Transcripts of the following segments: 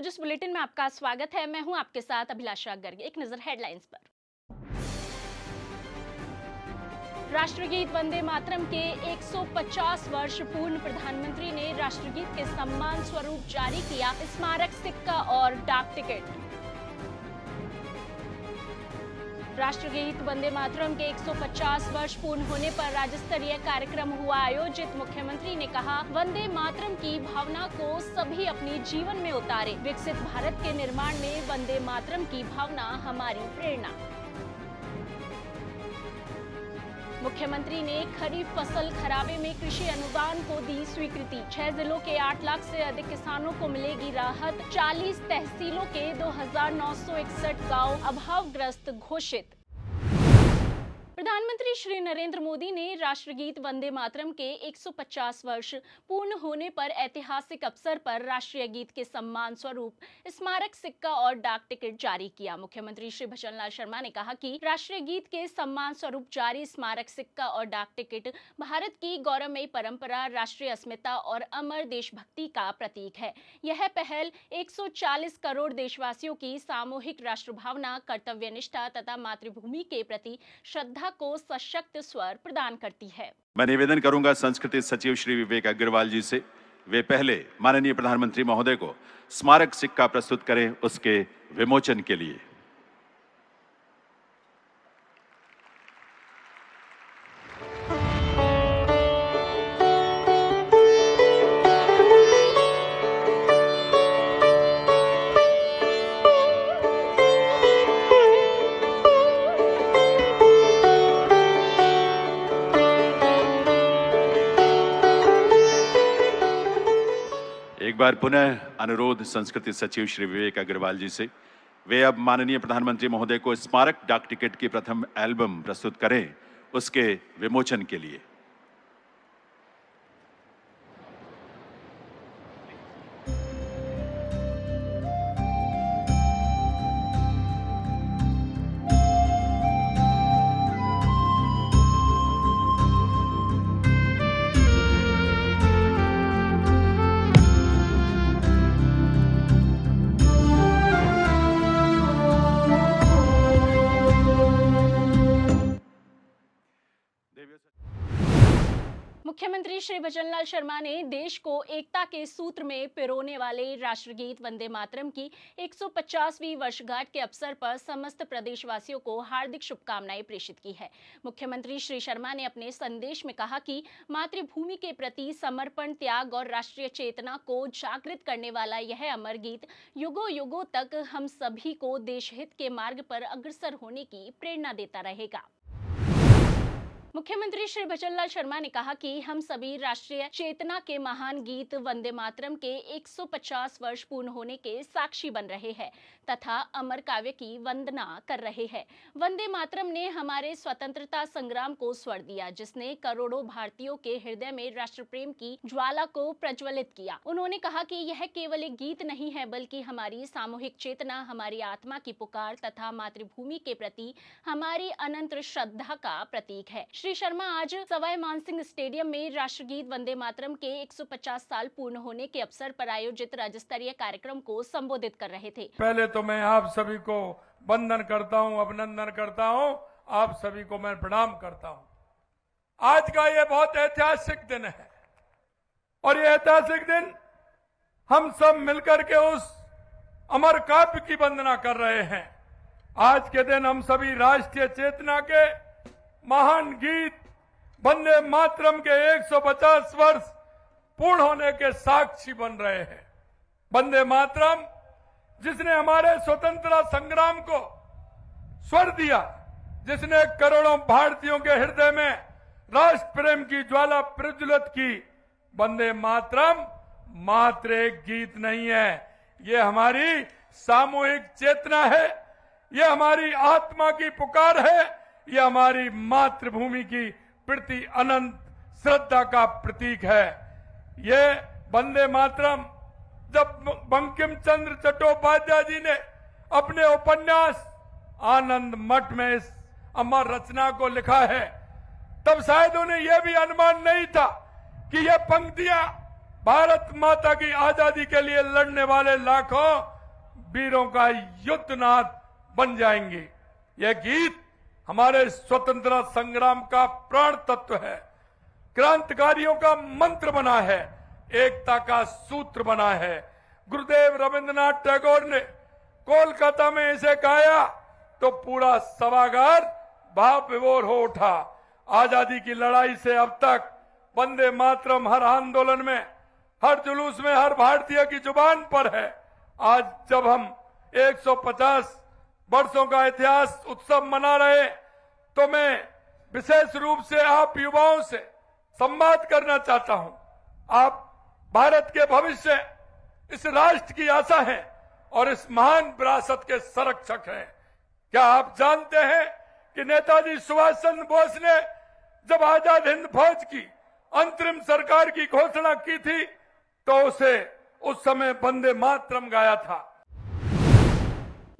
जिस बुलेटिन में आपका स्वागत है, मैं हूं आपके साथ अभिलाषा गर्ग। एक नजर हेडलाइंस पर। राष्ट्रगीत वंदे मातरम के 150 वर्ष पूर्ण प्रधानमंत्री ने राष्ट्रगीत के सम्मान स्वरूप जारी किया स्मारक सिक्का और डाक टिकट। राष्ट्रगीत वंदे मातरम के 150 वर्ष पूर्ण होने पर राज्य स्तरीय कार्यक्रम हुआ आयोजित। मुख्यमंत्री ने कहा, वंदे मातरम की भावना को सभी अपने जीवन में उतारे। विकसित भारत के निर्माण में वंदे मातरम की भावना हमारी प्रेरणा। मुख्यमंत्री ने खरीफ फसल खराबे में कृषि अनुदान को दी स्वीकृति। 6 जिलों के 8 लाख से अधिक किसानों को मिलेगी राहत। 40 तहसीलों के 2961 गांव अभावग्रस्त घोषित। प्रधानमंत्री श्री नरेंद्र मोदी ने राष्ट्रगीत वंदे मातरम के 150 वर्ष पूर्ण होने पर ऐतिहासिक अवसर पर राष्ट्रीय गीत के सम्मान स्वरूप स्मारक सिक्का और डाक टिकट जारी किया। मुख्यमंत्री श्री भजनलाल शर्मा ने कहा कि राष्ट्रीय गीत के सम्मान स्वरूप जारी स्मारक सिक्का और डाक टिकट भारत की गौरवमयी परंपरा, राष्ट्रीय अस्मिता और अमर देशभक्ति का प्रतीक है। यह पहल 140 करोड़ देशवासियों की सामूहिक राष्ट्र भावना, कर्तव्य निष्ठा तथा मातृभूमि के प्रति श्रद्धा को सशक्त स्वर प्रदान करती है। मैं निवेदन करूंगा संस्कृति सचिव श्री विवेक अग्रवाल जी से, वे पहले माननीय प्रधानमंत्री महोदय को स्मारक सिक्का प्रस्तुत करें उसके विमोचन के लिए। एक बार पुनः अनुरोध संस्कृति सचिव श्री विवेक अग्रवाल जी से, वे अब माननीय प्रधानमंत्री महोदय को स्मारक डाक टिकट की प्रथम एल्बम प्रस्तुत करें उसके विमोचन के लिए। मुख्यमंत्री श्री भजनलाल शर्मा ने देश को एकता के सूत्र में पिरोने वाले राष्ट्रगीत वंदे मातरम की 150वीं वर्षगांठ के अवसर पर समस्त प्रदेशवासियों को हार्दिक शुभकामनाएं प्रेषित की है। मुख्यमंत्री श्री शर्मा ने अपने संदेश में कहा कि मातृभूमि के प्रति समर्पण, त्याग और राष्ट्रीय चेतना को जागृत करने वाला यह अमर गीत युगों युगों तक हम सभी को देशहित के मार्ग पर अग्रसर होने की प्रेरणा देता रहेगा। मुख्यमंत्री श्री भजनलाल शर्मा ने कहा कि हम सभी राष्ट्रीय चेतना के महान गीत वंदे मातरम के 150 वर्ष पूर्ण होने के साक्षी बन रहे हैं तथा अमर काव्य की वंदना कर रहे हैं। वंदे मातरम ने हमारे स्वतंत्रता संग्राम को स्वर दिया, जिसने करोड़ों भारतीयों के हृदय में राष्ट्र प्रेम की ज्वाला को प्रज्वलित किया। उन्होंने कहा कि यह केवल एक गीत नहीं है, बल्कि हमारी सामूहिक चेतना, हमारी आत्मा की पुकार तथा मातृभूमि के प्रति हमारी अनंत श्रद्धा का प्रतीक है। श्री शर्मा आज सवाई मानसिंह स्टेडियम में राष्ट्रगीत वंदे मातरम के 150 साल पूर्ण होने के अवसर पर आयोजित राज्य स्तरीय कार्यक्रम को संबोधित कर रहे थे। पहले तो मैं आप सभी को वंदन करता हूं, अभिनंदन करता हूं, आप सभी को मैं प्रणाम करता हूं। आज का ये बहुत ऐतिहासिक दिन है और ये ऐतिहासिक दिन हम सब मिलकर के उस अमर काव्य की वंदना कर रहे हैं। आज के दिन हम सभी राष्ट्रीय चेतना के महान गीत वंदे मातरम के 150 वर्ष पूर्ण होने के साक्षी बन रहे हैं। वंदे मातरम जिसने हमारे स्वतंत्रता संग्राम को स्वर दिया, जिसने करोड़ों भारतीयों के हृदय में राष्ट्र प्रेम की ज्वाला प्रज्वलित की, वंदे मातरम मात्र एक गीत नहीं है, ये हमारी सामूहिक चेतना है, ये हमारी आत्मा की पुकार है, यह हमारी मातृभूमि की प्रति अनंत श्रद्धा का प्रतीक है। ये वंदे मातरम जब बंकिम चंद्र चट्टोपाध्याय जी ने अपने उपन्यास आनंद मठ में इस अमर रचना को लिखा है, तब शायद उन्हें यह भी अनुमान नहीं था कि यह पंक्तियां भारत माता की आजादी के लिए लड़ने वाले लाखों वीरों का युद्धनाद बन जाएंगे। यह गीत हमारे स्वतंत्रता संग्राम का प्राण तत्व है, क्रांतिकारियों का मंत्र बना है, एकता का सूत्र बना है। गुरुदेव रविंद्रनाथ टैगोर ने कोलकाता में इसे गाया तो पूरा सभागार भाव विभोर हो उठा। आजादी की लड़ाई से अब तक वंदे मातरम हर आंदोलन में, हर जुलूस में, हर भारतीय की जुबान पर है। आज जब हम 150 वर्षों का इतिहास उत्सव मना रहे, तो मैं विशेष रूप से आप युवाओं से संवाद करना चाहता हूं। आप भारत के भविष्य, इस राष्ट्र की आशा हैं और इस महान विरासत के संरक्षक हैं। क्या आप जानते हैं कि नेताजी सुभाष चंद्र बोस ने जब आजाद हिंद फौज की अंतरिम सरकार की घोषणा की थी तो उसे उस समय वंदे मातरम गाया था।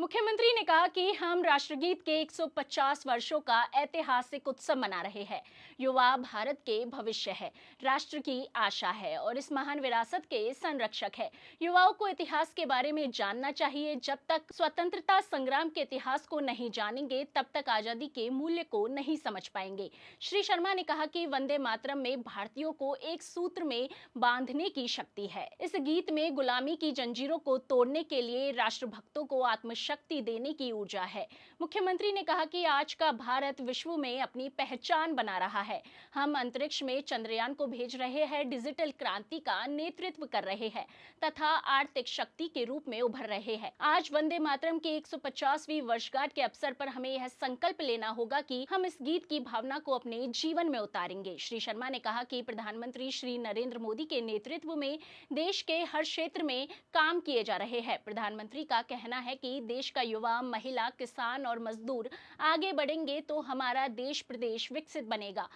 मुख्यमंत्री ने कहा कि हम राष्ट्रगीत के 150 वर्षों का ऐतिहासिक उत्सव मना रहे हैं। युवा भारत के भविष्य है, राष्ट्र की आशा है और इस महान विरासत के संरक्षक है। युवाओं को इतिहास के बारे में जानना चाहिए। जब तक स्वतंत्रता संग्राम के इतिहास को नहीं जानेंगे, तब तक आजादी के मूल्य को नहीं समझ पाएंगे। श्री शर्मा ने कहा कि वंदे मातरम में भारतीयों को एक सूत्र में बांधने की शक्ति है। इस गीत में गुलामी की जंजीरों को तोड़ने के लिए राष्ट्रभक्तों को आत्मशक्ति देने की ऊर्जा है। मुख्यमंत्री ने कहा कि आज का भारत विश्व में अपनी पहचान बना रहा है। हम अंतरिक्ष में चंद्रयान को भेज रहे हैं, डिजिटल क्रांति का नेतृत्व कर रहे हैं तथा आर्थिक शक्ति के रूप में उभर रहे हैं। आज वंदे मातरम की 150वीं वर्षगांठ के अवसर पर हमें यह संकल्प लेना होगा कि हम इस गीत की भावना को अपने जीवन में उतारेंगे। श्री शर्मा ने कहा कि प्रधानमंत्री श्री नरेंद्र मोदी के नेतृत्व में देश के हर क्षेत्र में काम किए जा रहे हैं। प्रधानमंत्री का कहना है कि देश का युवा, महिला, किसान और मजदूर आगे बढ़ेंगे तो हमारा देश प्रदेश विकसित बनेगा।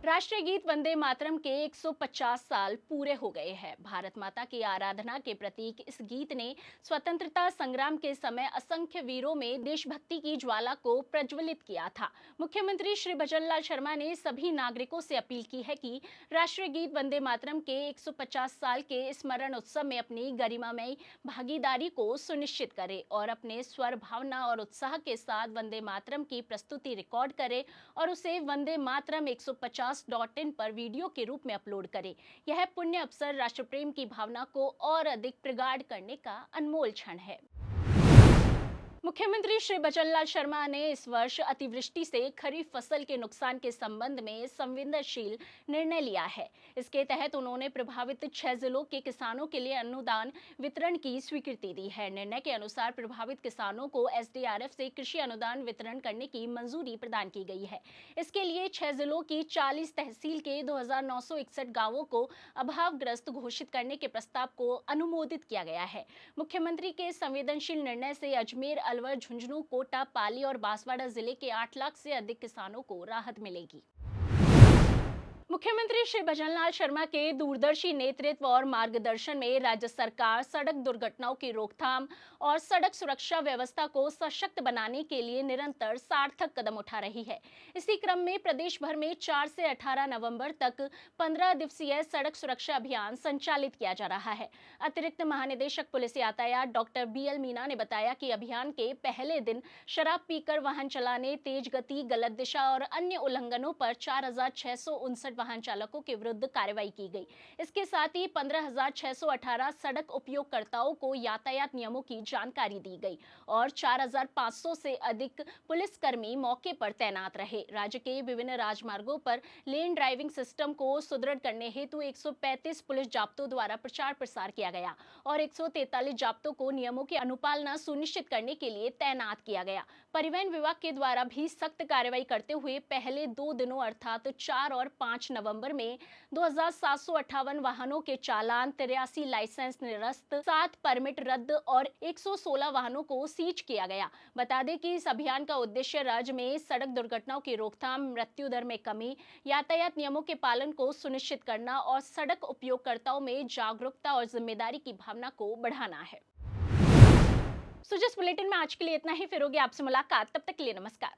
राष्ट्रीय गीत वंदे मातरम के 150 साल पूरे हो गए हैं। भारत माता की आराधना के प्रतीक इस गीत ने स्वतंत्रता संग्राम के समय असंख्य वीरों में देशभक्ति की ज्वाला को प्रज्वलित किया था। मुख्यमंत्री श्री भजनलाल शर्मा ने सभी नागरिकों से अपील की है कि राष्ट्रीय गीत वंदे मातरम के 150 साल के स्मरण उत्सव में अपनी गरिमामय भागीदारी को सुनिश्चित करें और अपने स्वर, भावना और उत्साह के साथ वंदे मातरम की प्रस्तुति रिकॉर्ड करें और उसे वंदे मातरम 150.in पर वीडियो के रूप में अपलोड करें। यह पुण्य अवसर राष्ट्र प्रेम की भावना को और अधिक प्रगाढ़ करने का अनमोल क्षण है। मुख्यमंत्री श्री भजनलाल शर्मा ने इस वर्ष अतिवृष्टि से खरीफ फसल के नुकसान के संबंध में संवेदनशील निर्णय लिया है। इसके तहत उन्होंने प्रभावित 6 जिलों के किसानों के लिए अनुदान वितरण की स्वीकृति दी है। निर्णय के अनुसार प्रभावित किसानों को SDRF से कृषि अनुदान वितरण करने की मंजूरी प्रदान की गई है। इसके लिए 6 जिलों की 40 तहसील के 2961 गांवों को अभावग्रस्त घोषित करने के प्रस्ताव को अनुमोदित किया गया है। मुख्यमंत्री के संवेदनशील निर्णय से अजमेर, अलवर, झुंझुनू, कोटा, पाली और बांसवाड़ा जिले के 8 लाख से अधिक किसानों को राहत मिलेगी। मुख्यमंत्री श्री भजनलाल शर्मा के दूरदर्शी नेतृत्व और मार्गदर्शन में राज्य सरकार सड़क दुर्घटनाओं की रोकथाम और सड़क सुरक्षा व्यवस्था को सशक्त बनाने के लिए निरंतर सार्थक कदम उठा रही है। इसी क्रम में प्रदेश भर में 4 से 18 नवंबर तक 15 दिवसीय सड़क सुरक्षा अभियान संचालित किया जा रहा है। अतिरिक्त महानिदेशक पुलिस यातायात डॉक्टर BL मीना ने बताया कि अभियान के पहले दिन शराब पीकर वाहन चलाने, तेज गति, गलत दिशा और अन्य उल्लंघनों पर 4659 वाहन चालकों के विरुद्ध कार्रवाई की गई। इसके साथ ही 15,618 सड़क उपयोगकर्ताओं को यातायात नियमों की जानकारी दी गई और 4,500 से अधिक पुलिसकर्मी मौके पर तैनात रहे। राज्य के विभिन्न राजमार्गों पर लेन ड्राइविंग सिस्टम को सुदृढ़ करने हेतु 135 पुलिस जाब्तों द्वारा प्रचार प्रसार किया गया और 143 जाब्तों को नियमों की अनुपालना सुनिश्चित करने के लिए तैनात किया गया। परिवहन विभाग के द्वारा भी सख्त कार्रवाई करते हुए पहले 2 दिनों अर्थात 4 और 5 नवंबर में 2758 वाहनों के चालान, 83 लाइसेंस निरस्त, 7 परमिट रद्द और 116 वाहनों को सीज किया गया। बता दें कि इस अभियान का उद्देश्य राज्य में सड़क दुर्घटनाओं की रोकथाम, मृत्यु दर में कमी, यातायात नियमों के पालन को सुनिश्चित करना और सड़क उपयोगकर्ताओं में जागरूकता और जिम्मेदारी की भावना को बढ़ाना है। सुजस बुलेटिन में आज के लिए इतना ही। फिर होगी आपसे मुलाकात, तब तक के लिए नमस्कार।